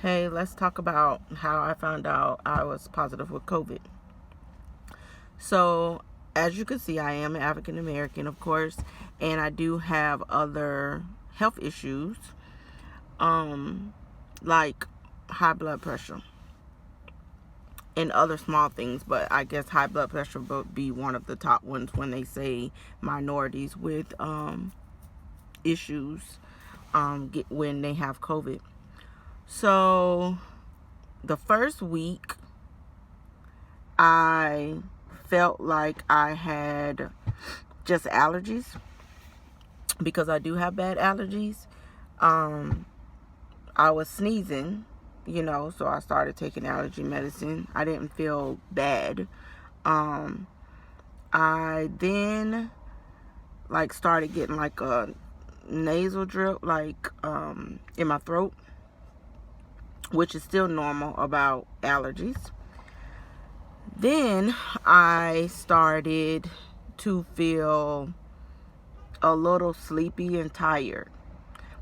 Hey, let's talk about how I found out I was positive with COVID. So, as you can see, I am an African American, of course, and I do have other health issues, um, like high blood pressure and other small things. But I guess high blood pressure would be one of the top ones when they say minorities with issues get when they have COVID. So, the first week, I felt like I had just allergies because I do have bad allergies. I was sneezing, so I started taking allergy medicine. I didn't feel bad. I then started getting a nasal drip in my throat, which is still normal about allergies. Then I started to feel a little sleepy and tired,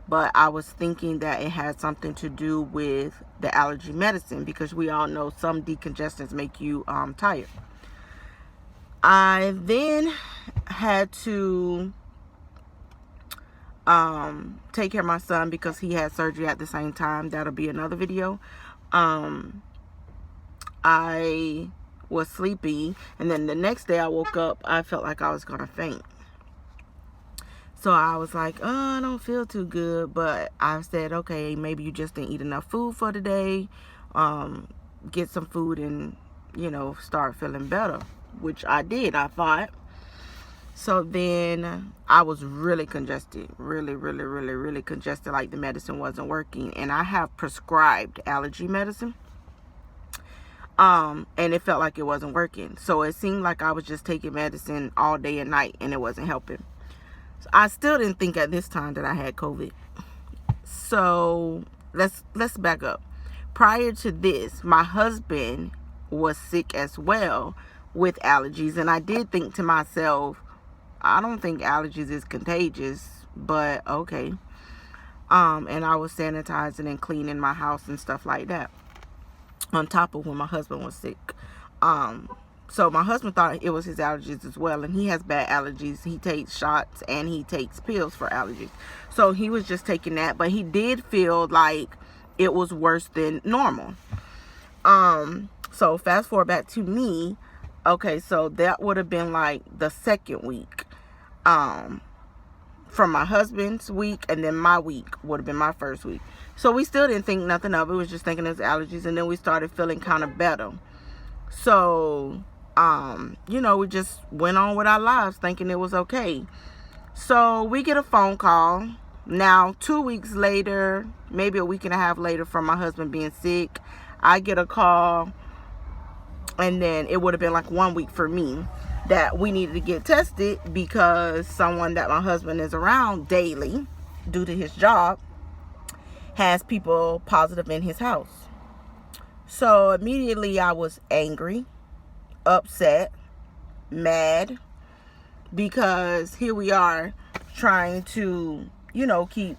but I was thinking that it had something to do with the allergy medicine because we all know some decongestants make you tired. I then had to take care of my son because he had surgery at the same time. That'll be another video. I was sleepy, and then the next day I woke up, I felt like I was gonna faint. So I was like, oh, I don't feel too good, but I said, okay, maybe you just didn't eat enough food for the day. Get some food and start feeling better, which I did, I thought. So then I was really congested, really congested, like the medicine wasn't working. And I have prescribed allergy medicine. And it felt like it wasn't working. So it seemed like I was just taking medicine all day and night and it wasn't helping. So I still didn't think at this time that I had COVID. So let's back up. Prior to this, my husband was sick as well with allergies. And I did think to myself, I don't think allergies is contagious, but okay. And I was sanitizing and cleaning my house and stuff like that, on top of when my husband was sick. So my husband thought it was his allergies as well, and he has bad allergies. He takes shots and he takes pills for allergies. So he was just taking that, but he did feel like it was worse than normal. So fast forward back to me. Okay, so that would have been like the second week. From my husband's week, and then my week would have been my first week. So we still didn't think nothing of it. We was just thinking it was allergies, and then we started feeling kind of better. So, we just went on with our lives thinking it was okay. So we get a phone call. Now, 2 weeks later, maybe a week and a half later, from my husband being sick, I get a call, and then it would have been like 1 week for me, that we needed to get tested because someone that my husband is around daily due to his job has people positive in his house. So immediately I was angry, upset, mad, because here we are trying to, keep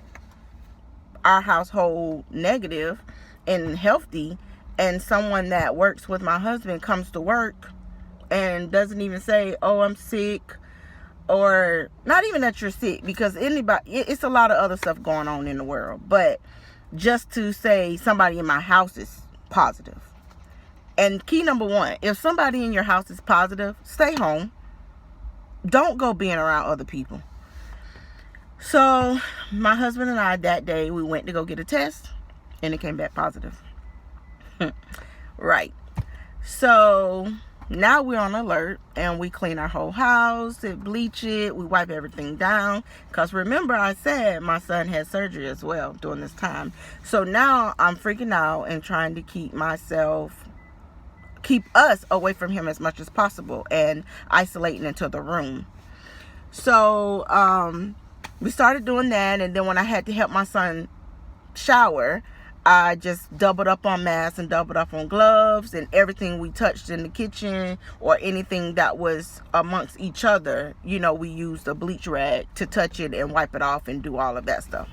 our household negative and healthy, and someone that works with my husband comes to work and doesn't even say, oh, I'm sick, or not even that you're sick, because it's a lot of other stuff going on in the world, but just to say somebody in my house is positive. And key number one, if somebody in your house is positive, stay home. Don't go being around other people. So my husband and I, that day, we went to go get a test, and it came back positive. Right. So now we're on alert, and we clean our whole house and bleach it. We wipe everything down. Because remember, I said my son had surgery as well during this time. So now I'm freaking out and trying to keep us away from him as much as possible and isolating into the room. So we started doing that. And then when I had to help my son shower, I just doubled up on masks and doubled up on gloves, and everything we touched in the kitchen or anything that was amongst each other, we used a bleach rag to touch it and wipe it off and do all of that stuff.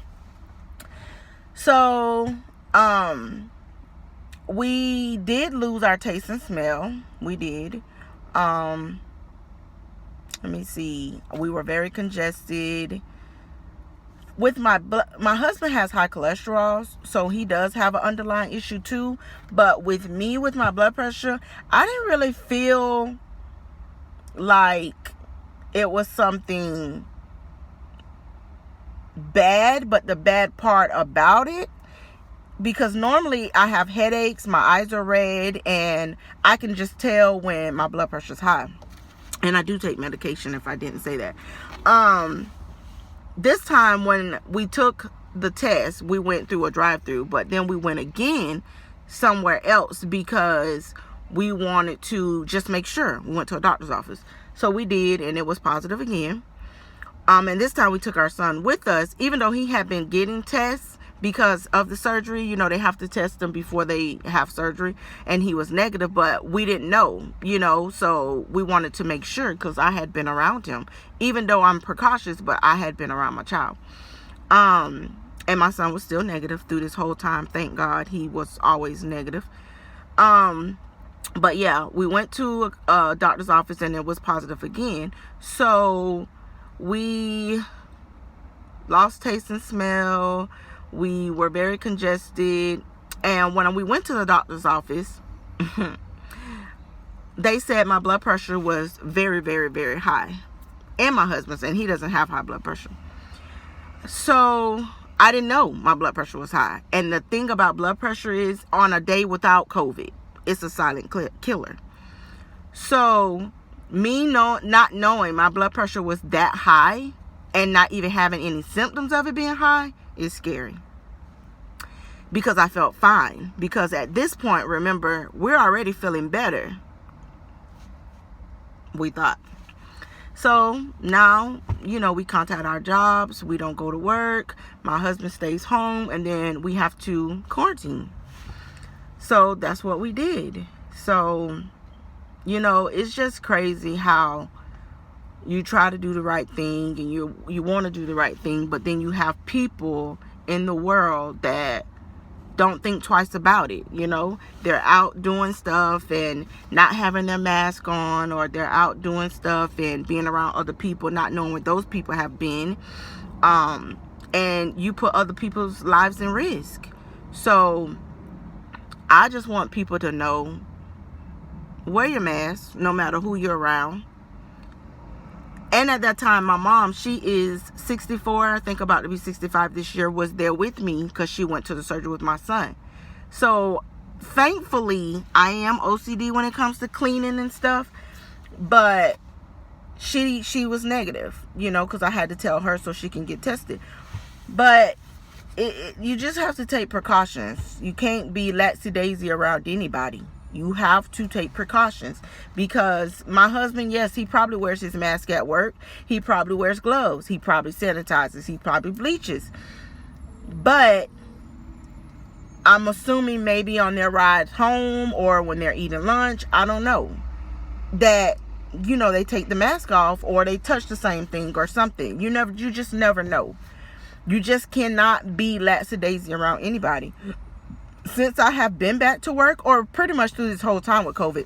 So we did lose our taste and smell. We did. Let me see. We were very congested. With my husband has high cholesterol, so he does have an underlying issue too. But with me, with my blood pressure, I didn't really feel like it was something bad. But the bad part about it, because normally I have headaches, my eyes are red, and I can just tell when my blood pressure is high. And I do take medication, if I didn't say that. This time when we took the test, we went through a drive-through, but then we went again somewhere else because we wanted to just make sure. We went to a doctor's office. So we did, and it was positive again. And this time we took our son with us, even though he had been getting tests because of the surgery. You know, they have to test them before they have surgery, and he was negative, but we didn't know, you know, so we wanted to make sure because I had been around him, even though I'm precautious, but I had been around my child. And my son was still negative through this whole time. Thank God, he was always negative. But yeah, we went to a doctor's office and it was positive again. So we lost taste and smell. We were very congested. And when we went to the doctor's office, they said my blood pressure was very, very, very high. And my husband's, and he doesn't have high blood pressure. So I didn't know my blood pressure was high. And the thing about blood pressure is, on a day without COVID, it's a silent killer. So me not knowing my blood pressure was that high and not even having any symptoms of it being high is scary. Because I felt fine. Because at this point, remember, we're already feeling better, we thought. So now, you know, we contact our jobs. We don't go to work. My husband stays home, and then we have to quarantine. So that's what we did. So, you know, it's just crazy how you try to do the right thing, and you want to do the right thing, but then you have people in the world that don't think twice about it. You know, they're out doing stuff and not having their mask on, or they're out doing stuff and being around other people, not knowing what those people have been. And you put other people's lives in risk. So I just want people to know, wear your mask no matter who you're around. And at that time, my mom, she is 64, I think about to be 65 this year, was there with me because she went to the surgery with my son. So thankfully, I am OCD when it comes to cleaning and stuff, but she was negative, you know, because I had to tell her so she can get tested. But you just have to take precautions. You can't be latsy-daisy around anybody. You have to take precautions, because my husband, yes, he probably wears his mask at work. He probably wears gloves. He probably sanitizes. He probably bleaches. But I'm assuming maybe on their ride home or when they're eating lunch, I don't know, that, you know, they take the mask off or they touch the same thing or something. You just never know. You just cannot be lackadaisy around anybody. Since I have been back to work, or pretty much through this whole time with COVID,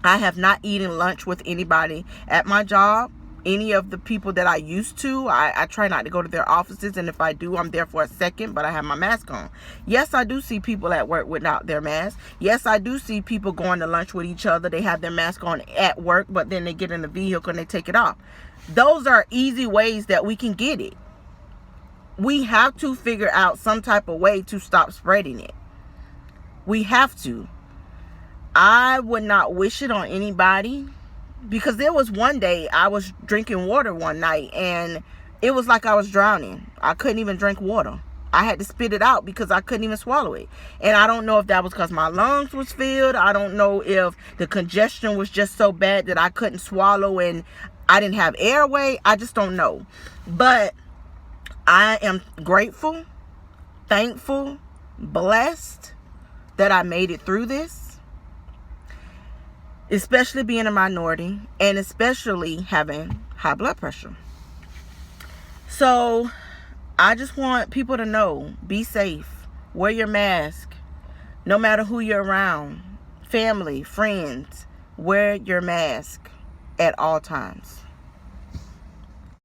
I have not eaten lunch with anybody at my job. Any of the people that I used to, I try not to go to their offices, and if I do, I'm there for a second, but I have my mask on. Yes, I do see people at work without their mask. Yes, I do see people going to lunch with each other. They have their mask on at work, but then they get in the vehicle and they take it off. Those are easy ways that we can get it. We have to figure out some type of way to stop spreading it. We have to. I would not wish it on anybody, because there was one day I was drinking water one night and it was like I was drowning. I couldn't even drink water. I had to spit it out because I couldn't even swallow it. And I don't know if that was because my lungs was filled. I don't know if the congestion was just so bad that I couldn't swallow and I didn't have airway. I just don't know. But I am grateful, thankful, blessed that I made it through this, especially being a minority and especially having high blood pressure. So I just want people to know, be safe, wear your mask, No matter who you're around, family, friends, wear your mask at all times.